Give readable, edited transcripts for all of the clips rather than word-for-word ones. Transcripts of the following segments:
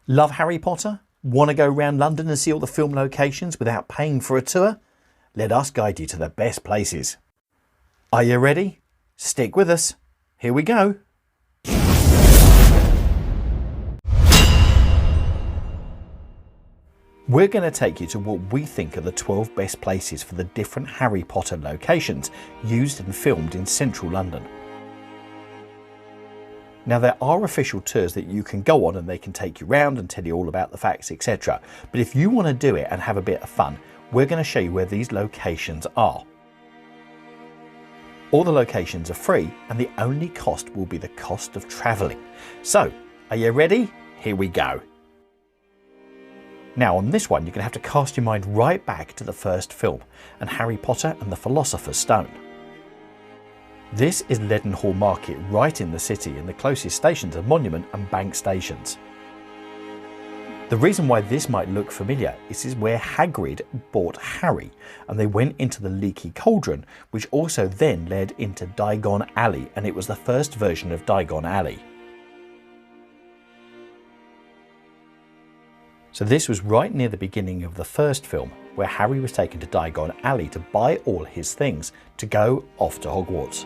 Love Harry Potter? Want to go around London and see all the film locations without paying for a tour? Let us guide you to the best places. Are you ready? Stick with us. Here we go. We're going to take you to what we think are the 12 best places for the different Harry Potter locations used and filmed in central London. Now, there are official tours that you can go on and they can take you round and tell you all about the facts, etc. But if you want to do it and have a bit of fun, we're going to show you where these locations are. All the locations are free and the only cost will be the cost of travelling. So, are you ready? Here we go. Now on this one, you're going to have to cast your mind right back to the first film and Harry Potter and the Philosopher's Stone. This is Leadenhall Market right in the city, and the closest stations are Monument and Bank stations. The reason why this might look familiar is this is where Hagrid bought Harry and they went into the Leaky Cauldron, which also then led into Diagon Alley, and it was the first version of Diagon Alley. So this was right near the beginning of the first film, where Harry was taken to Diagon Alley to buy all his things to go off to Hogwarts.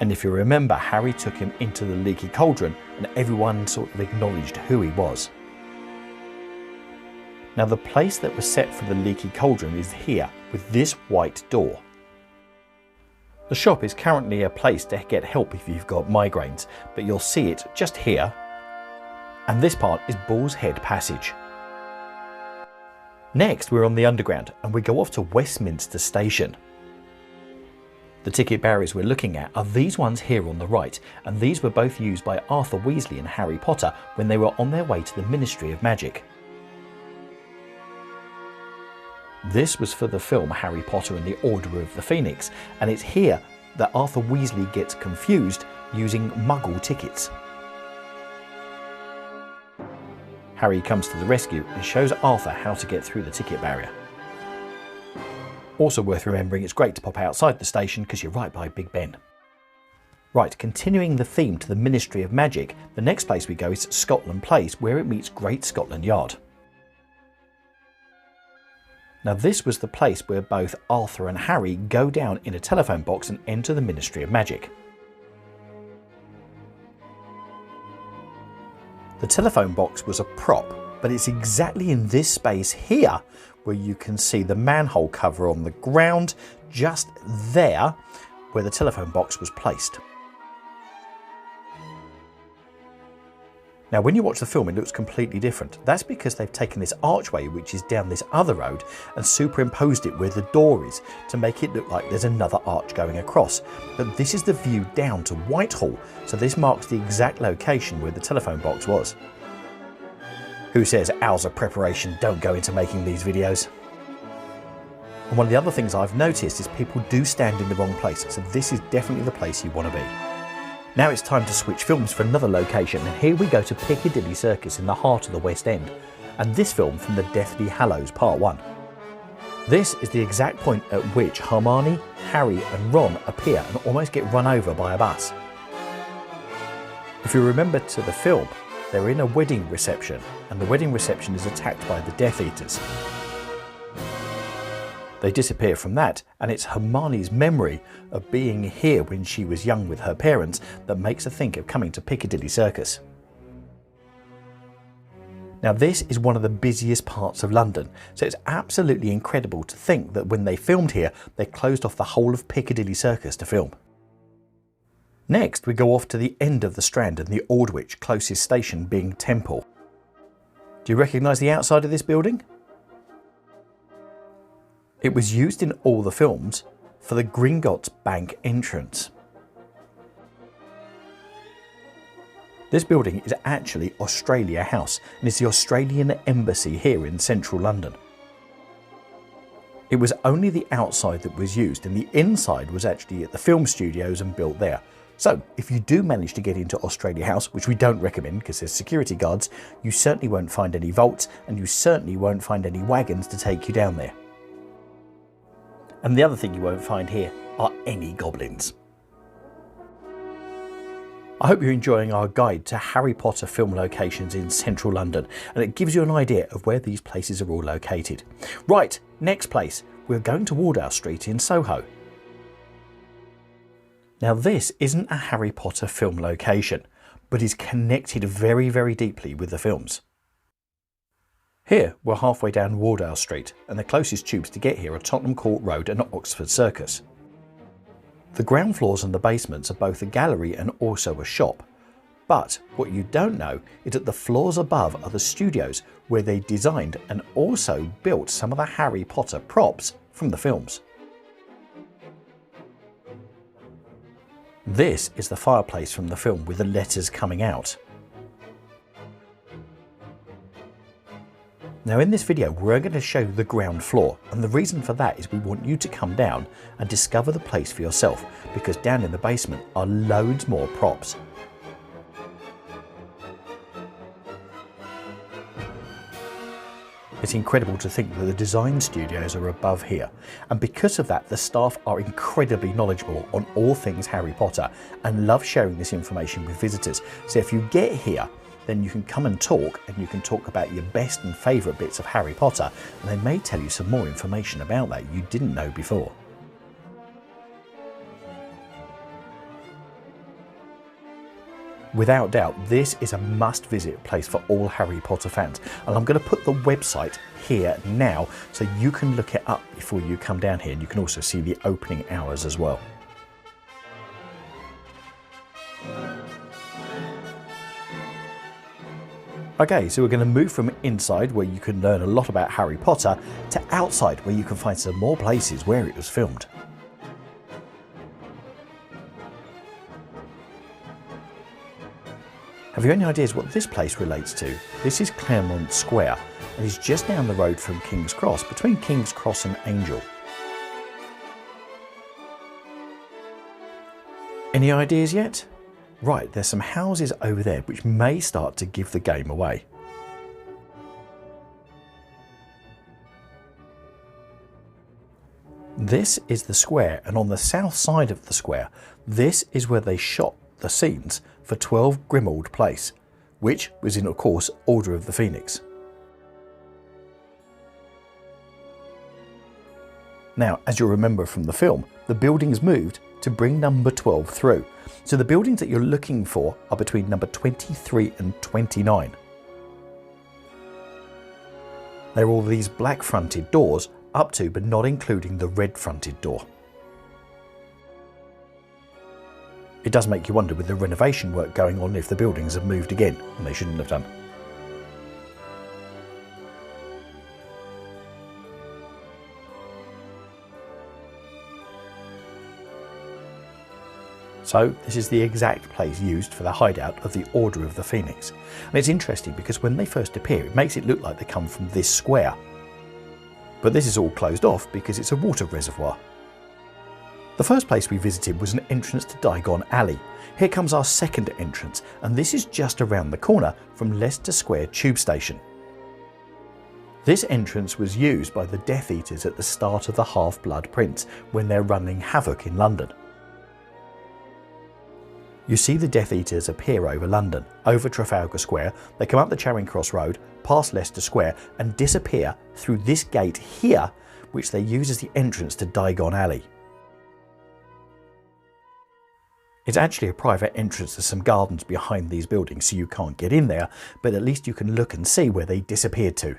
And if you remember, Harry took him into the Leaky Cauldron and everyone sort of acknowledged who he was. Now the place that was set for the Leaky Cauldron is here, with this white door. The shop is currently a place to get help if you've got migraines, but you'll see it just here. And this part is Bull's Head Passage. Next, we're on the Underground and we go off to Westminster Station. The ticket barriers we're looking at are these ones here on the right, and these were both used by Arthur Weasley and Harry Potter when they were on their way to the Ministry of Magic. This was for the film Harry Potter and the Order of the Phoenix, and it's here that Arthur Weasley gets confused using Muggle tickets. Harry comes to the rescue and shows Arthur how to get through the ticket barrier. Also worth remembering, it's great to pop outside the station because you're right by Big Ben. Right, continuing the theme to the Ministry of Magic, the next place we go is Scotland Place, where it meets Great Scotland Yard. Now this was the place where both Arthur and Harry go down in a telephone box and enter the Ministry of Magic. The telephone box was a prop, but it's exactly in this space here where you can see the manhole cover on the ground, just there where the telephone box was placed. Now when you watch the film, it looks completely different. That's because they've taken this archway which is down this other road and superimposed it where the door is to make it look like there's another arch going across. But this is the view down to Whitehall, so this marks the exact location where the telephone box was. Who says hours of preparation don't go into making these videos? And one of the other things I've noticed is people do stand in the wrong place, so this is definitely the place you want to be. Now it's time to switch films for another location, and here we go to Piccadilly Circus in the heart of the West End, and this film from the Deathly Hallows Part 1. This is the exact point at which Hermione, Harry and Ron appear and almost get run over by a bus. If you remember to the film, they're in a wedding reception, and the wedding reception is attacked by the Death Eaters. They disappear from that, and it's Hermione's memory of being here when she was young with her parents that makes her think of coming to Piccadilly Circus. Now this is one of the busiest parts of London, so it's absolutely incredible to think that when they filmed here, they closed off the whole of Piccadilly Circus to film. Next, we go off to the end of the Strand and the Aldwych, closest station being Temple. Do you recognise the outside of this building? It was used in all the films for the Gringotts Bank entrance. This building is actually Australia House and is the Australian Embassy here in central London. It was only the outside that was used, and the inside was actually at the film studios and built there. So if you do manage to get into Australia House, which we don't recommend because there's security guards, you certainly won't find any vaults and you certainly won't find any wagons to take you down there. And the other thing you won't find here are any goblins. I hope you're enjoying our guide to Harry Potter film locations in central London, and it gives you an idea of where these places are all located. Right, next place, we're going to Wardour Street in Soho. Now this isn't a Harry Potter film location, but is connected very, very deeply with the films. Here we're halfway down Wardour Street, and the closest tubes to get here are Tottenham Court Road and Oxford Circus. The ground floors and the basements are both a gallery and also a shop. But what you don't know is that the floors above are the studios where they designed and also built some of the Harry Potter props from the films. This is the fireplace from the film with the letters coming out. Now in this video we're going to show you the ground floor, and the reason for that is we want you to come down and discover the place for yourself, because down in the basement are loads more props. It's incredible to think that the design studios are above here, and because of that the staff are incredibly knowledgeable on all things Harry Potter and love sharing this information with visitors. So if you get here, then you can come and talk, and you can talk about your best and favourite bits of Harry Potter, and they may tell you some more information about that you didn't know before. Without doubt, this is a must-visit place for all Harry Potter fans, and I'm going to put the website here now so you can look it up before you come down here, and you can also see the opening hours as well. Okay, so we're going to move from inside, where you can learn a lot about Harry Potter, to outside, where you can find some more places where it was filmed. Have you any ideas what this place relates to? This is Claremont Square, and is just down the road from King's Cross, between King's Cross and Angel. Any ideas yet? Right, there's some houses over there which may start to give the game away. This is the square, and on the south side of the square, this is where they shot the scenes for 12 Grimmauld Place, which was in, of course, Order of the Phoenix. Now, as you'll remember from the film, the buildings moved to bring number 12 through. So the buildings that you're looking for are between number 23 and 29. There are all these black fronted doors up to but not including the red fronted door. It does make you wonder, with the renovation work going on, if the buildings have moved again, and they shouldn't have done. So this is the exact place used for the hideout of the Order of the Phoenix. And it's interesting because when they first appear, it makes it look like they come from this square. But this is all closed off because it's a water reservoir. The first place we visited was an entrance to Diagon Alley. Here comes our second entrance, and this is just around the corner from Leicester Square Tube Station. This entrance was used by the Death Eaters at the start of the Half-Blood Prince when they're running havoc in London. You see the Death Eaters appear over London, over Trafalgar Square, they come up the Charing Cross Road, past Leicester Square and disappear through this gate here, which they use as the entrance to Diagon Alley. It's actually a private entrance to some gardens behind these buildings, so you can't get in there, but at least you can look and see where they disappeared to.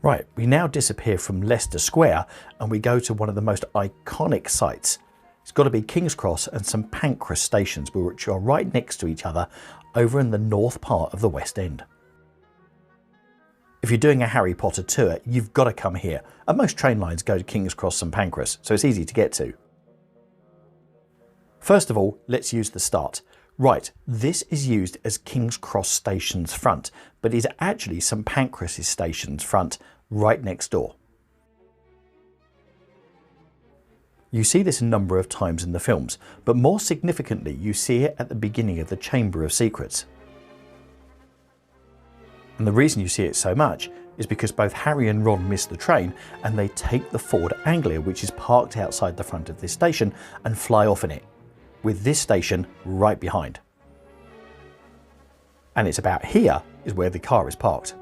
Right, we now disappear from Leicester Square and we go to one of the most iconic sites. It's got to be King's Cross and some Pancras stations, which are right next to each other over in the north part of the West End. If you're doing a Harry Potter tour, you've got to come here, and most train lines go to King's Cross and Pancras, so it's easy to get to. First of all, let's use the start. Right, this is used as King's Cross Station's front, but is actually St Pancras' station's front, right next door. You see this a number of times in the films, but more significantly you see it at the beginning of the Chamber of Secrets. And the reason you see it so much is because both Harry and Ron miss the train and they take the Ford Anglia, which is parked outside the front of this station, and fly off in it, with this station right behind. And it's about here is where the car is parked.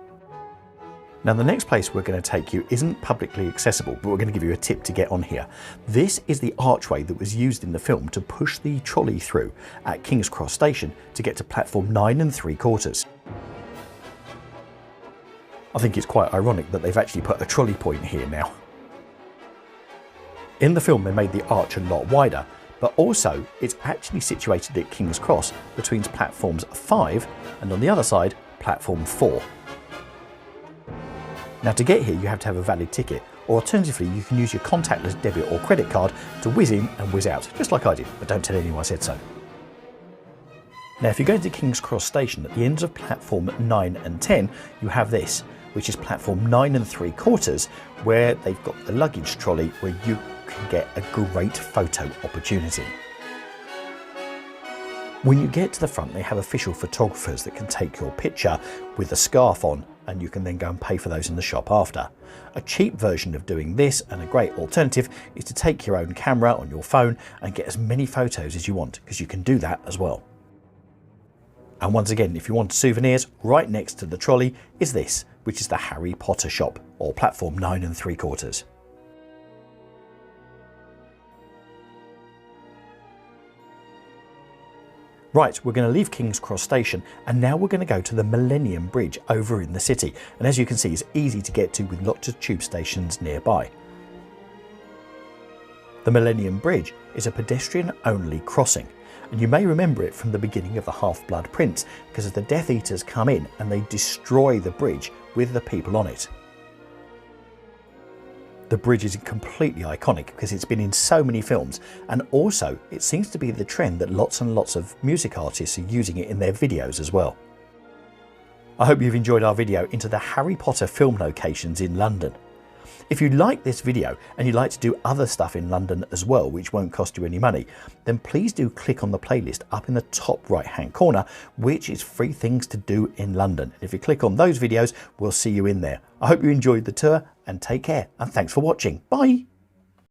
Now the next place we're going to take you isn't publicly accessible, but we're going to give you a tip to get on here. This is the archway that was used in the film to push the trolley through at King's Cross Station to get to platform 9 3/4. I think it's quite ironic that they've actually put a trolley point here now. In the film they made the arch a lot wider, but also it's actually situated at King's Cross between platforms 5 and on the other side platform 4. Now to get here you have to have a valid ticket, or alternatively you can use your contactless debit or credit card to whiz in and whiz out, just like I did, but don't tell anyone I said so. Now if you go to King's Cross Station, at the ends of platform 9 and 10 you have this, which is platform 9 3/4, where they've got the luggage trolley where you can get a great photo opportunity. When you get to the front they have official photographers that can take your picture with a scarf on, and you can then go and pay for those in the shop after. A cheap version of doing this, and a great alternative, is to take your own camera on your phone and get as many photos as you want, because you can do that as well. And once again, if you want souvenirs, right next to the trolley is this, which is the Harry Potter shop, or platform 9 3/4. Right, we're going to leave King's Cross Station and now we're going to go to the Millennium Bridge over in the city. And as you can see, it's easy to get to with lots of tube stations nearby. The Millennium Bridge is a pedestrian-only crossing, and you may remember it from the beginning of the Half-Blood Prince because the Death Eaters come in and they destroy the bridge with the people on it. The bridge is completely iconic because it's been in so many films, and also it seems to be the trend that lots and lots of music artists are using it in their videos as well. I hope you've enjoyed our video into the Harry Potter film locations in London. If you like this video and you'd like to do other stuff in London as well, which won't cost you any money, then please do click on the playlist up in the top right hand corner, which is free things to do in London. If you click on those videos, we'll see you in there. I hope you enjoyed the tour and take care, and thanks for watching. Bye.